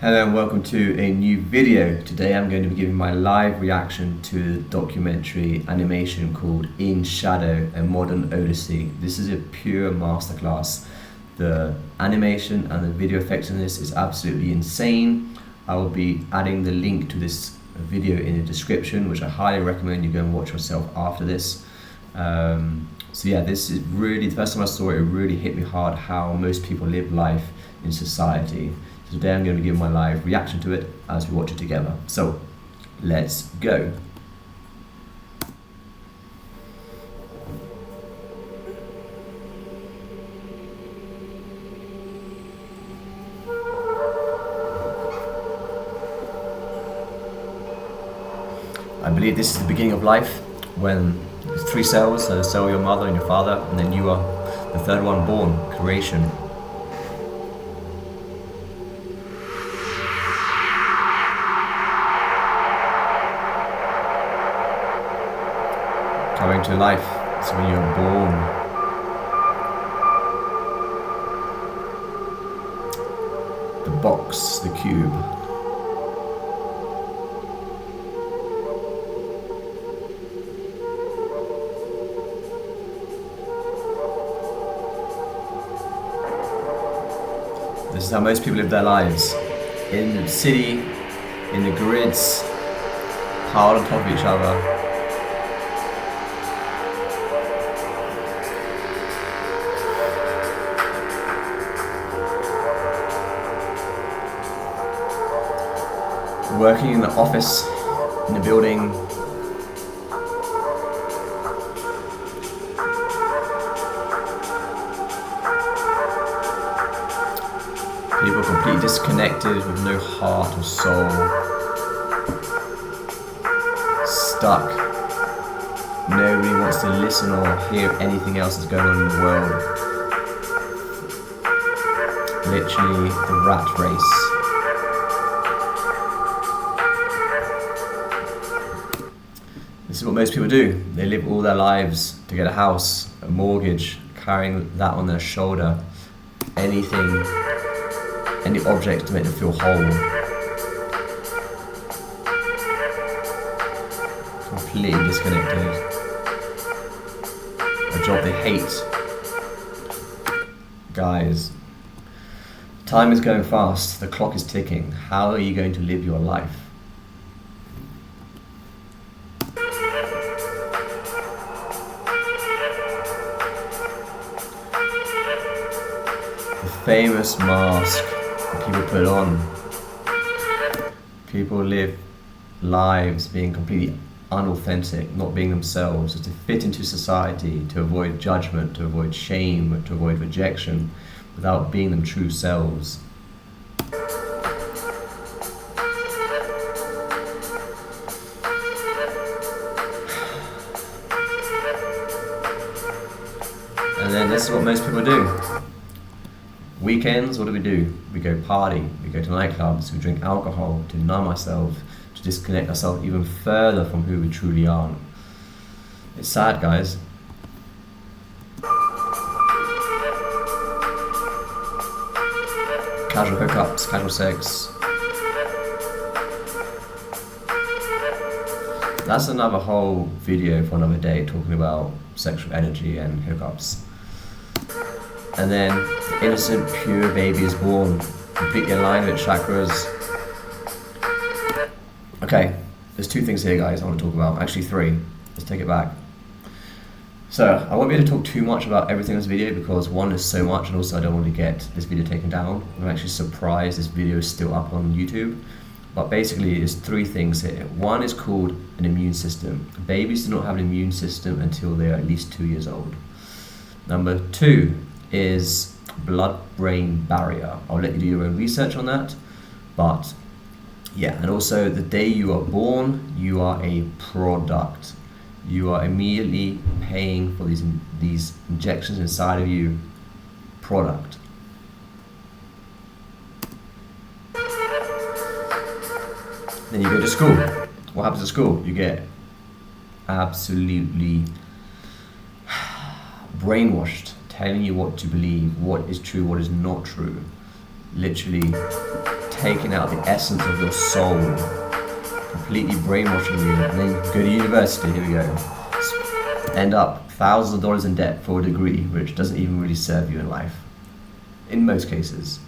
Hello and welcome to a new video. Today I'm going to be giving my live reaction to the documentary animation called In Shadow, a Modern Odyssey. This is a pure masterclass. The animation and the video effects in this is absolutely insane. I will be adding the link to this video in the description, which I highly recommend you go and watch yourself after this. So yeah, this is really, the first time I saw it, it really hit me hard how most people live life in society. So today I'm going to give my live reaction to it as we watch it together. So let's go. I believe this is the beginning of life, when there's three cells, a cell your mother and your father, and then you are the third one born, creation. Coming to life, it's when you're born. The box, the cube. This is how most people live their lives. In the city, in the grids, piled on top of each other. Working in the office, in the building. People completely disconnected with no heart or soul. Stuck. Nobody wants to listen or hear anything else that's going on in the world. Literally the rat race. This is what most people do. They live all their lives to get a house, a mortgage, carrying that on their shoulder. Anything, any object to make them feel whole. Completely disconnected. A job they hate. Guys, time is going fast. The clock is ticking. How are you going to live your life? Famous mask that people put on. People live lives being completely unauthentic, not being themselves, just to fit into society, to avoid judgment, to avoid shame, to avoid rejection, without being them true selves. And then this is what most people do. Weekends, what do? We go party, we go to nightclubs, we drink alcohol to numb ourselves, to disconnect ourselves even further from who we truly are. It's sad, guys. Casual hookups, casual sex. That's another whole video for another day, talking about sexual energy and hookups. And then the innocent, pure baby is born, completely aligned with its chakras. Okay, there's two things here, guys, I want to talk about. Actually, three. Let's take it back. So, I won't be able to talk too much about everything in this video because one is so much, and also I don't want to get this video taken down. I'm actually surprised this video is still up on YouTube. But basically, there's three things here. One is called an immune system. Babies do not have an immune system until they are at least 2 years old. Number two is blood-brain barrier. I'll let you do your own research on that, but yeah, and also the day you are born, you are a product. You are immediately paying for these injections inside of you. Product. Then you go to school. What happens at school? You get absolutely brainwashed, telling you what to believe, what is true, what is not true. Literally taking out the essence of your soul, completely brainwashing you, and then go to university, here we go, end up thousands of dollars in debt for a degree which doesn't even really serve you in life, in most cases.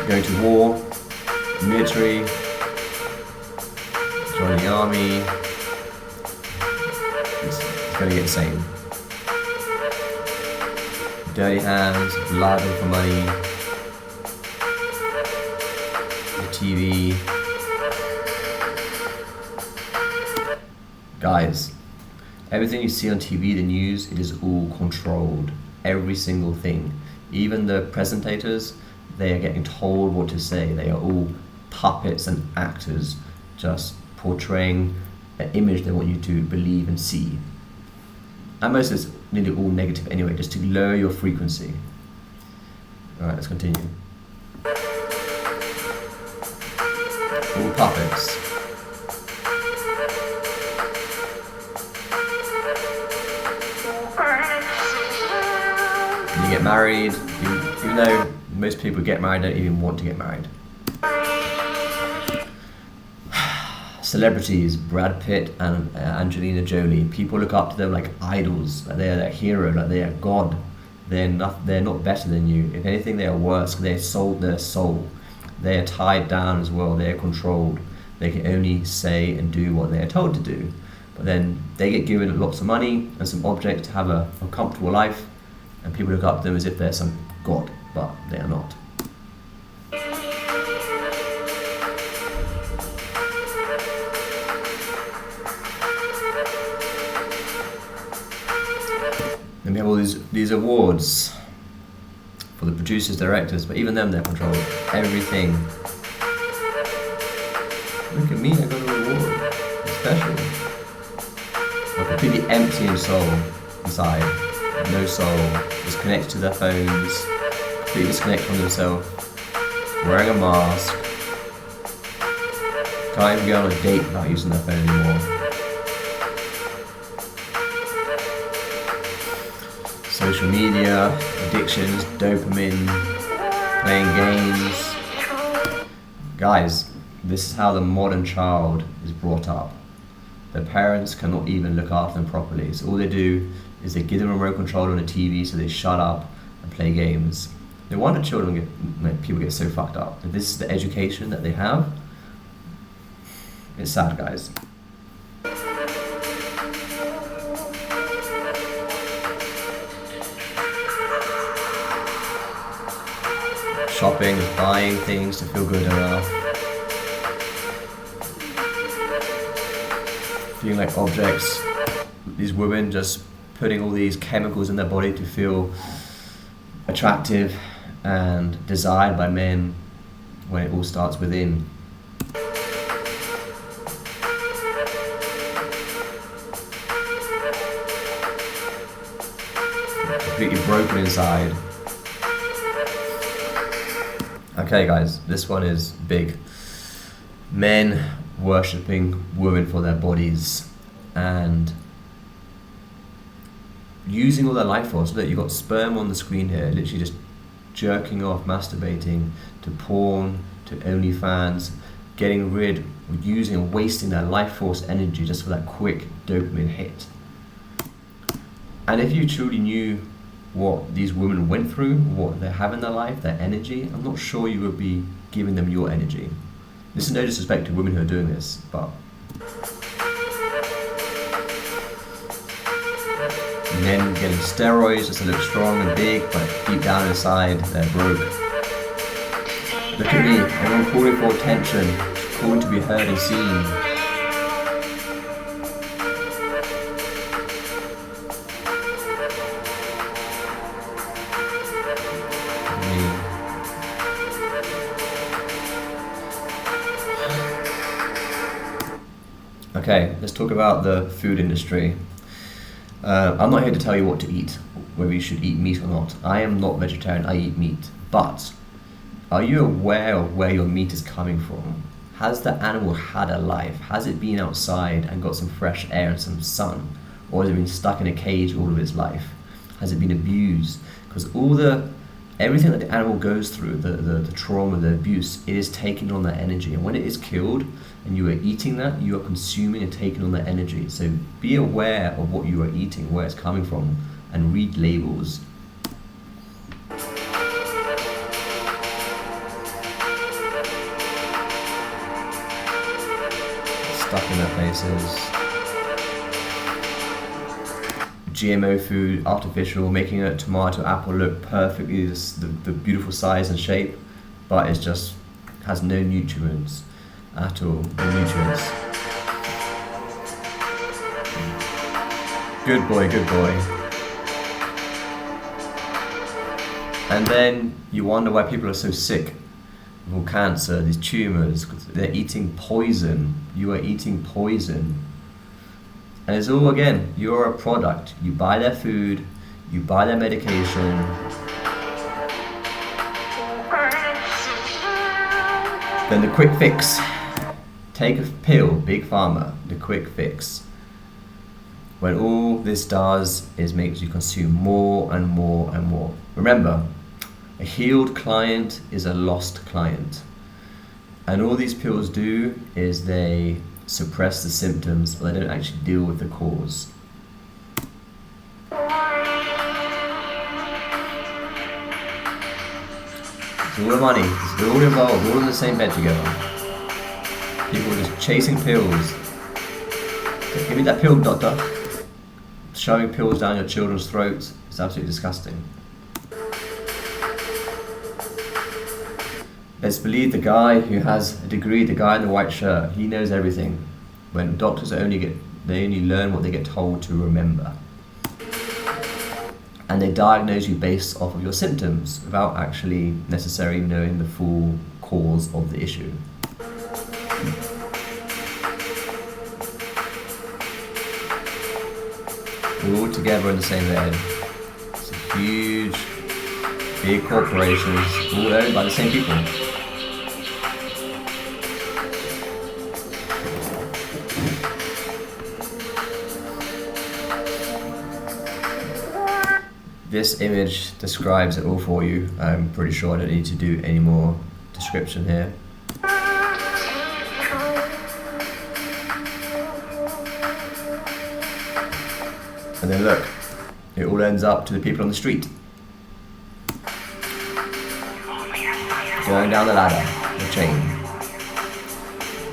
Going to war, military, joining the army, it's going to get the same. Dirty hands, living for money, the TV. Guys, everything you see on TV, the news, it is all controlled. Every single thing. Even the presentators, they are getting told what to say. They are all puppets and actors, just portraying an image they want you to believe and see. And most of it's nearly all negative anyway, just to lower your frequency. Alright, let's continue. All puppets. You get married, even though most people get married don't even want to get married. Celebrities, Brad Pitt and Angelina Jolie, people look up to them like idols, like they are their hero, like they are God. They're not better than you. If anything, they are worse. They sold their soul. They are tied down as well. They are controlled. They can only say and do what they are told to do. But then they get given lots of money and some objects to have a comfortable life, and people look up to them as if they're some God, but they are not. And we have all these awards for the producers, directors, but even them, they're controlled. Everything. Look at me, I got a reward. It's special. They're completely empty in soul inside. No soul. Just connected to their phones. Completely disconnected from themselves. Wearing a mask. Can't even go on a date without using their phone anymore. Social media, addictions, dopamine, playing games. Guys, this is how the modern child is brought up. Their parents cannot even look after them properly. So all they do is they give them a remote control on a TV so they shut up and play games. No wonder people get so fucked up. If this is the education that they have, it's sad, guys. Shopping, buying things to feel good enough. Feeling like objects. These women just putting all these chemicals in their body to feel attractive and desired by men when it all starts within. Completely broken inside. Okay guys, this one is big. Men worshipping women for their bodies and using all their life force. Look, you've got sperm on the screen here, literally just jerking off, masturbating, to porn, to OnlyFans, getting rid, using and wasting their life force energy just for that quick dopamine hit. And if you truly knew what these women went through, what they have in their life, their energy, I'm not sure you would be giving them your energy. This is no disrespect to women who are doing this, but men getting steroids just to look strong and big, but deep down inside they're broke. Look at me, everyone calling for attention, calling to be heard and seen. Okay, let's talk about the food industry. I'm not here to tell you what to eat, whether you should eat meat or not. I am not vegetarian, I eat meat. But are you aware of where your meat is coming from? Has the animal had a life? Has it been outside and got some fresh air and some sun? Or has it been stuck in a cage all of its life? Has it been abused? Because everything that the animal goes through, the trauma, the abuse, it is taking on that energy. And when it is killed and you are eating that, you are consuming and taking on that energy. So be aware of what you are eating, where it's coming from, and read labels. Stuck in their faces. GMO food, artificial, making a tomato, apple look perfectly the beautiful size and shape, but it just has no nutrients at all. No nutrients. Good boy, good boy. And then you wonder why people are so sick with all cancer, these tumors, because they're eating poison. You are eating poison. And it's all, again, you're a product. You buy their food, you buy their medication. Then the quick fix. Take a pill, Big Pharma, the quick fix. When all this does is makes you consume more and more and more. Remember, a healed client is a lost client. And all these pills do is they suppress the symptoms, but they don't actually deal with the cause. It's all the money, they're all involved, all in the same bed together. People are just chasing pills. Give me that pill, doctor. Shoving pills down your children's throats is absolutely disgusting. Let's believe the guy who has a degree, the guy in the white shirt, he knows everything. When doctors they only learn what they get told to remember. And they diagnose you based off of your symptoms without actually necessarily knowing the full cause of the issue. We're all together in the same bed. It's a huge, big corporations, all owned by the same people. This image describes it all for you. I'm pretty sure I don't need to do any more description here. And then look, it all ends up to the people on the street. Going down the ladder, the chain.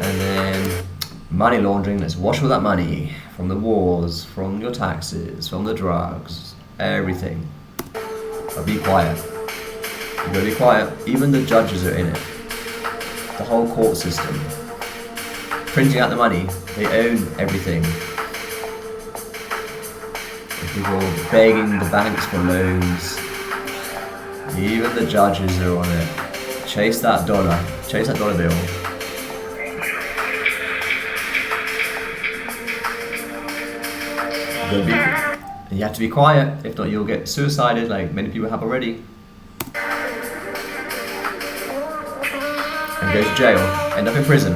And then money laundering, let's wash all that money from the wars, from your taxes, from the drugs, everything. But be quiet. You gotta be quiet. Even the judges are in it. The whole court system. Printing out the money, they own everything. People begging the banks for loans. Even the judges are on it. Chase that dollar. Chase that dollar bill. You have to be quiet, if not you'll get suicided like many people have already. And go to jail. End up in prison.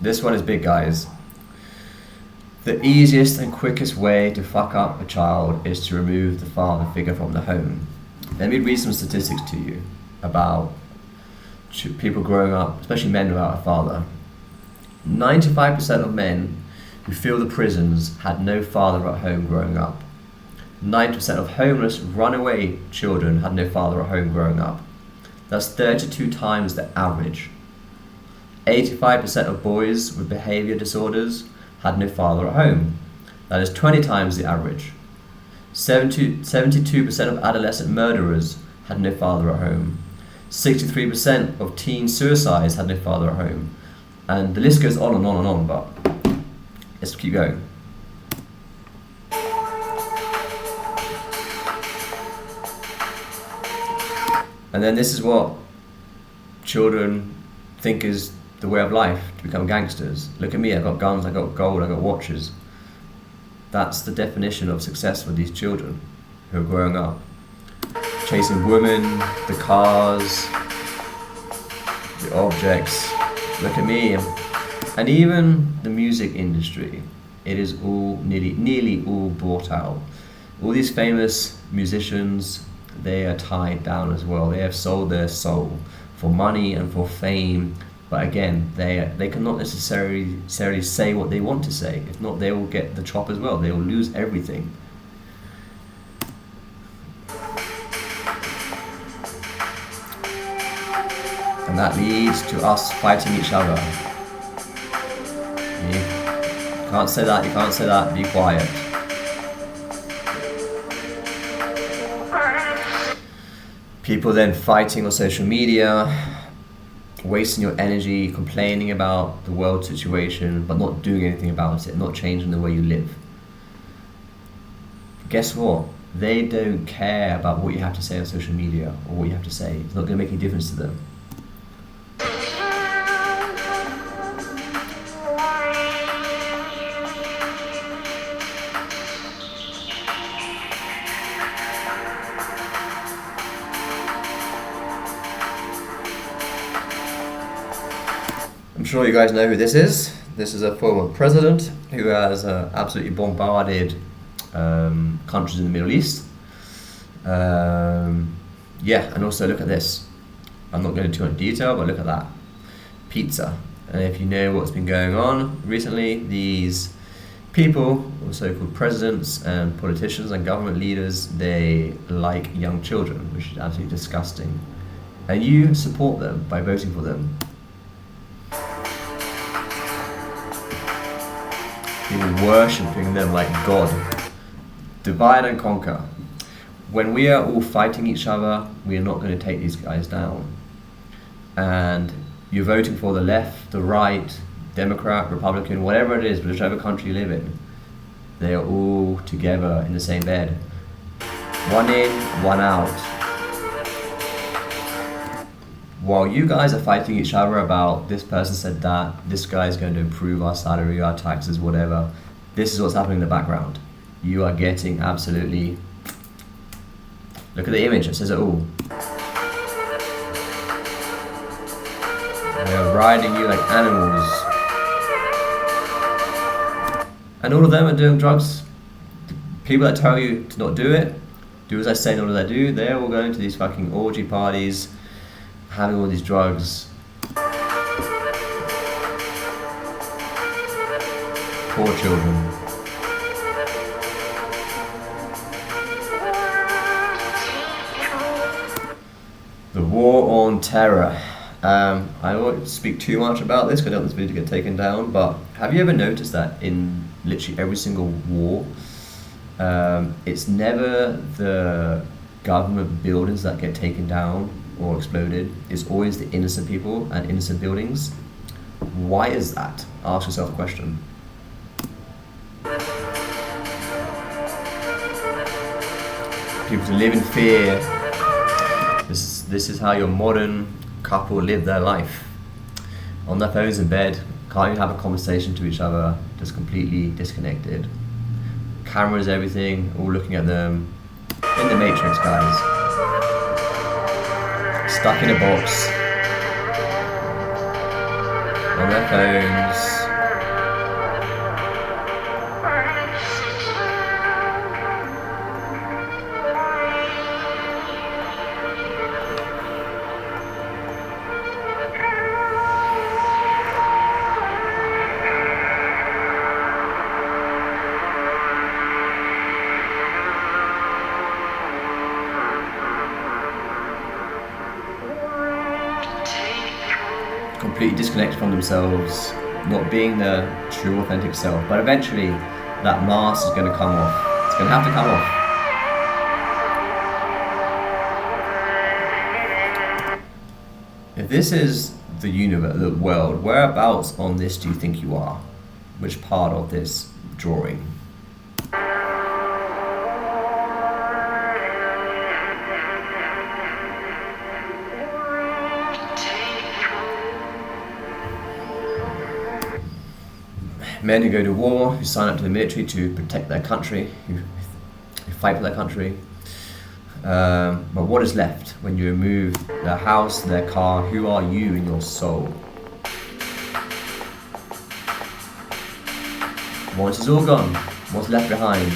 This one is big, guys. The easiest and quickest way to fuck up a child is to remove the father figure from the home. Let me read some statistics to you about people growing up, especially men without a father. 95% of men who fill the prisons had no father at home growing up. 90% of homeless runaway children had no father at home growing up. That's 32 times the average. 85% of boys with behavior disorders had no father at home. That is 20 times the average. 72% of adolescent murderers had no father at home. 63% of teen suicides had no father at home. And the list goes on and on and on, but let's keep going. And then this is what children think is the way of life, to become gangsters. Look at me, I got guns, I got gold, I got watches. That's the definition of success for these children who are growing up. Chasing women, the cars, the objects. Look at me. And even the music industry, it is all nearly all bought out. All these famous musicians, they are tied down as well. They have sold their soul for money and for fame. But again, they cannot necessarily say what they want to say. If not, they will get the chop as well. They will lose everything. And that leads to us fighting each other. You can't say that, you can't say that, be quiet. People then fighting on social media, wasting your energy, complaining about the world situation, but not doing anything about it, not changing the way you live. Guess what? They don't care about what you have to say on social media or what you have to say. It's not going to make any difference to them. I'm sure you guys know who this is. This is a former president who has absolutely bombarded countries in the Middle East. Yeah, and also look at this. I'm not going into too much detail, but look at that. Pizza. And if you know what's been going on recently, these people, or so-called presidents and politicians and government leaders, they like young children, which is absolutely disgusting. And you support them by voting for them. People worshipping them like God. Divide and conquer. When we are all fighting each other, we are not going to take these guys down. And you're voting for the left, the right, Democrat, Republican, whatever it is, whichever country you live in. They are all together in the same bed. One in, one out. While you guys are fighting each other about this person said that, this guy is going to improve our salary, our taxes, whatever, this is what's happening in the background. You are getting absolutely... Look at the image, it says it all. They're riding you like animals. And all of them are doing drugs. The people that tell you to not do it, do as I say, not as I do, they're all going to these fucking orgy parties, having all these drugs. Poor children. The war on terror. I won't speak too much about this because I don't want this video to get taken down, but have you ever noticed that in literally every single war, it's never the government buildings that get taken down or exploded, it's always the innocent people and innocent buildings. Why is that? Ask yourself a question. People to live in fear. This is how your modern couple live their life. On their phones in bed, can't even have a conversation to each other, just completely disconnected. Cameras, everything, all looking at them. In the Matrix, guys. Stuck in a box, on their phones. Completely disconnected from themselves, not being their true authentic self. But eventually that mask is going to come off. It's going to have to come off. If this is the universe, the world, whereabouts on this do you think you are? Which part of this drawing? Men who go to war, who sign up to the military to protect their country, who fight for their country. But what is left when you remove their house, their car? Who are you in your soul? Once it's all gone, what's left behind?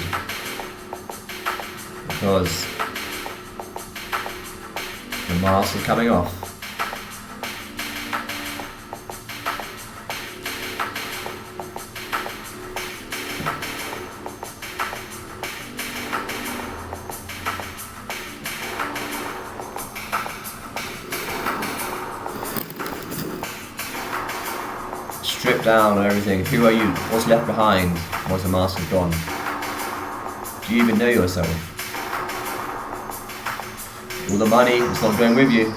Because the mask is coming off. Strip down everything. Who are you? What's left behind once the mask is gone? Do you even know yourself? All the money, it's not going with you.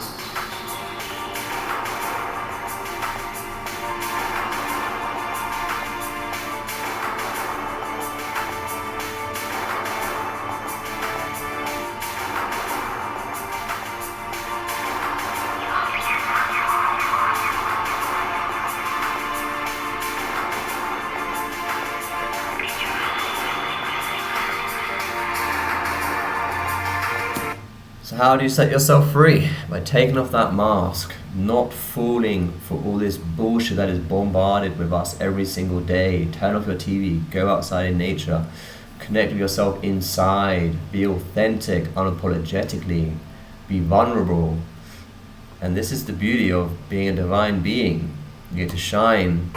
So how do you set yourself free? By taking off that mask, not falling for all this bullshit that is bombarded with us every single day. Turn off your TV, go outside in nature, connect with yourself inside, be authentic, unapologetically, be vulnerable. And this is the beauty of being a divine being. You get to shine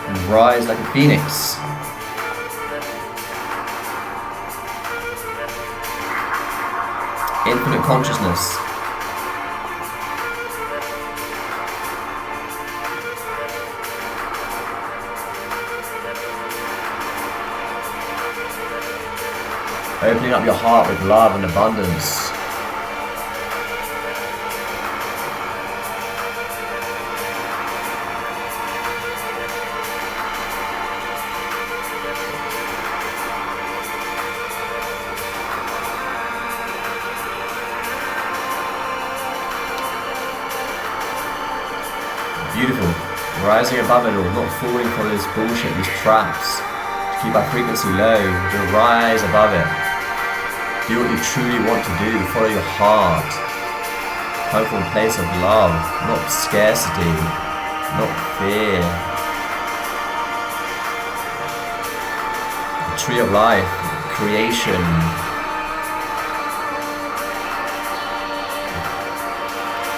and rise like a phoenix. Infinite consciousness. Opening up your heart with love and abundance. Beautiful. Rising above it all, not falling for this bullshit, these traps. To keep our frequency low, to rise above it. Do what you truly want to do, follow your heart. Come from a place of love, not scarcity, not fear. The tree of life, creation.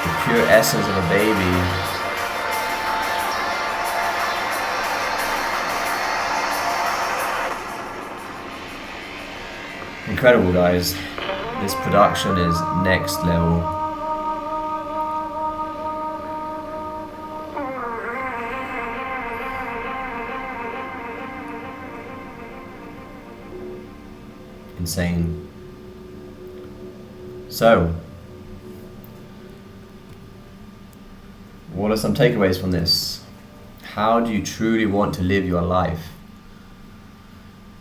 The pure essence of a baby. Incredible, guys. This production is next level. Insane. So, what are some takeaways from this? How do you truly want to live your life?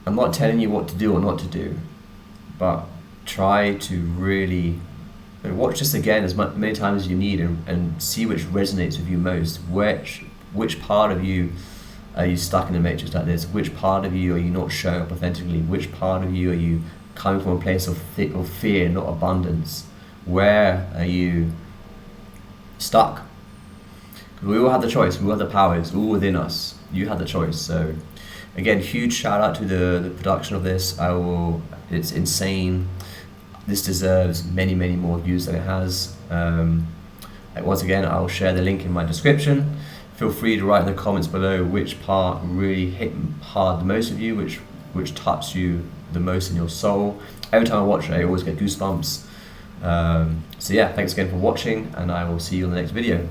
I'm not telling you what to do or not to do, but try to really watch this again as many times as you need and see which resonates with you most. Which part of you are you stuck in the matrix like this? Which part of you are you not showing up authentically? Which part of you are you coming from a place of fear, not abundance? Where are you stuck? Because we all have the choice, we all have the power, it's all within us. You have the choice. So again, huge shout out to the production of this. It's insane. This deserves many, many more views than it has. Once again, I'll share the link in my description. Feel free to write in the comments below which part really hit hard the most of you, which touched you the most in your soul. Every time I watch it, I always get goosebumps. So yeah, thanks again for watching, and I will see you in the next video.